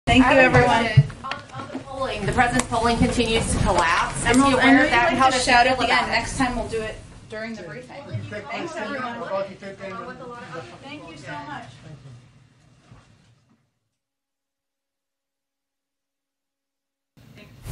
Thank you, everyone. On the polling, the president's polling continues to collapse. I know you'd like how to shout at the end. Next time we'll do it during the briefing. Thanks, everyone. Thank you so much.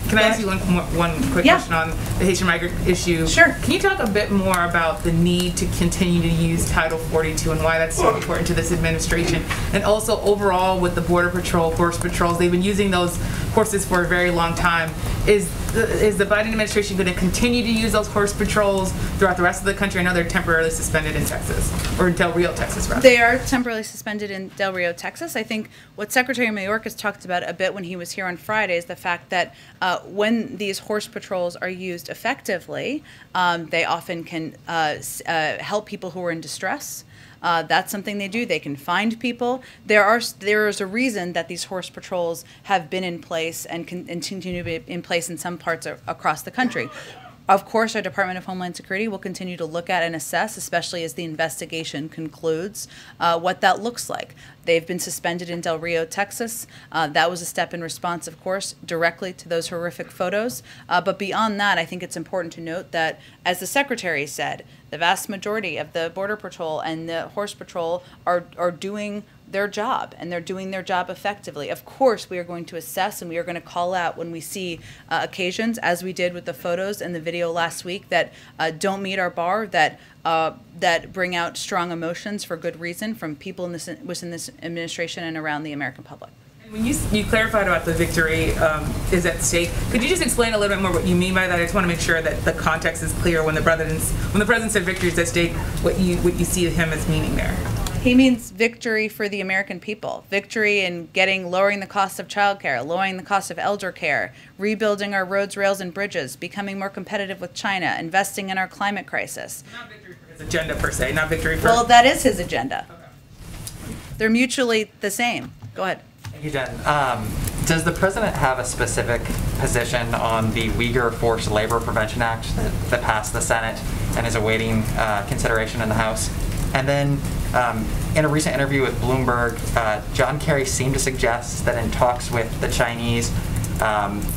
Can I ask you one quick question on the Haitian migrant issue? Sure. Can you talk a bit more about the need to continue to use Title 42 and why that's so important to this administration? And also overall with the Border Patrol, Horse Patrols, they've been using those horses for a very long time. Is the Biden administration going to continue to use those horse patrols throughout the rest of the country? I know they're temporarily suspended in Texas, or in Del Rio, Texas, rather. They are temporarily suspended in Del Rio, Texas. I think what Secretary Mayorkas talked about a bit when he was here on Friday is the fact that when these horse patrols are used effectively, they often can help people who are in distress. That's something they do. They can find people. There is a reason that these horse patrols have been in place and continue to be in place in some parts across the country. Of course, our Department of Homeland Security will continue to look at and assess, especially as the investigation concludes, what that looks like. They've been suspended in Del Rio, Texas. That was a step in response, of course, directly to those horrific photos. But beyond that, I think it's important to note that, as the Secretary said, the vast majority of the Border Patrol and the Horse Patrol are doing their job, and they're doing their job effectively. Of course, we are going to assess and we are going to call out when we see occasions, as we did with the photos and the video last week, that don't meet our bar, that bring out strong emotions for good reason from people within this administration and around the American public. When you clarified about the victory is at stake, could you just explain a little bit more what you mean by that? I just want to make sure that the context is clear when the president said victory is at stake, what you see him as meaning there. He means victory for the American people, victory in lowering the cost of childcare, lowering the cost of elder care, rebuilding our roads, rails, and bridges, becoming more competitive with China, investing in our climate crisis. Not victory for his agenda per se, not victory for... Well, that is his agenda. Okay. They're mutually the same. Go ahead. Thank you, Jen. Does the president have a specific position on the Uyghur Forced Labor Prevention Act that passed the Senate and is awaiting consideration in the House? And then, in a recent interview with Bloomberg, John Kerry seemed to suggest that in talks with the Chinese,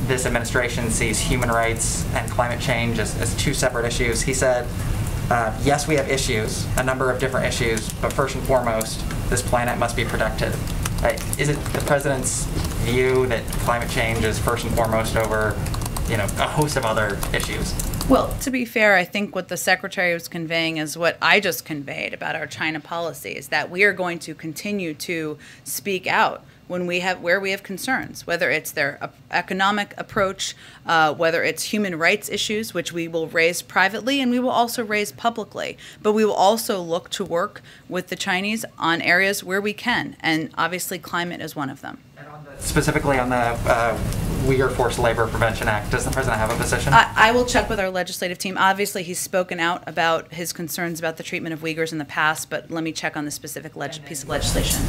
this administration sees human rights and climate change as two separate issues. He said, yes, we have issues, a number of different issues, but first and foremost, this planet must be protected. Is it the president's view that climate change is first and foremost over, a host of other issues? Well, to be fair, I think what the Secretary was conveying is what I just conveyed about our China policy, is that we are going to continue to speak out where we have concerns, whether it's their economic approach, whether it's human rights issues, which we will raise privately and we will also raise publicly. But we will also look to work with the Chinese on areas where we can, and obviously climate is one of them. Specifically on the Uyghur Forced Labor Prevention Act, does the president have a position? I will check with our legislative team. Obviously, he's spoken out about his concerns about the treatment of Uyghurs in the past, but let me check on the specific piece of legislation.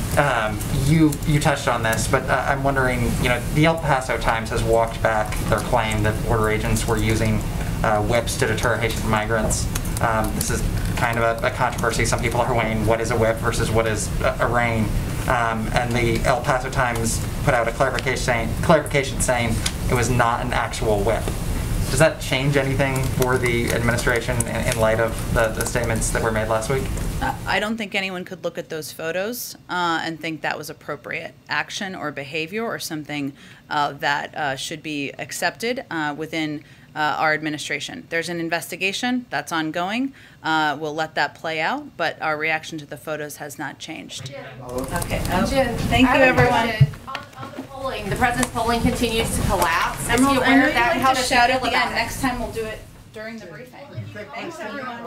You touched on this, but I'm wondering, the El Paso Times has walked back their claim that border agents were using whips to deter Haitian migrants. This is kind of a controversy. Some people are weighing what is a whip versus what is a rein. And the El Paso Times put out a clarification saying it was not an actual whip. Does that change anything for the administration in light of the statements that were made last week? I don't think anyone could look at those photos and think that was appropriate action or behavior or something that should be accepted within our administration. There's an investigation that's ongoing. We'll let that play out, but our reaction to the photos has not changed. Okay. Jen, thank you, everyone. On the polling, the president's polling continues to collapse. I know you'd like to shout at the end. Next time we'll do it during the briefing. Thanks, everyone.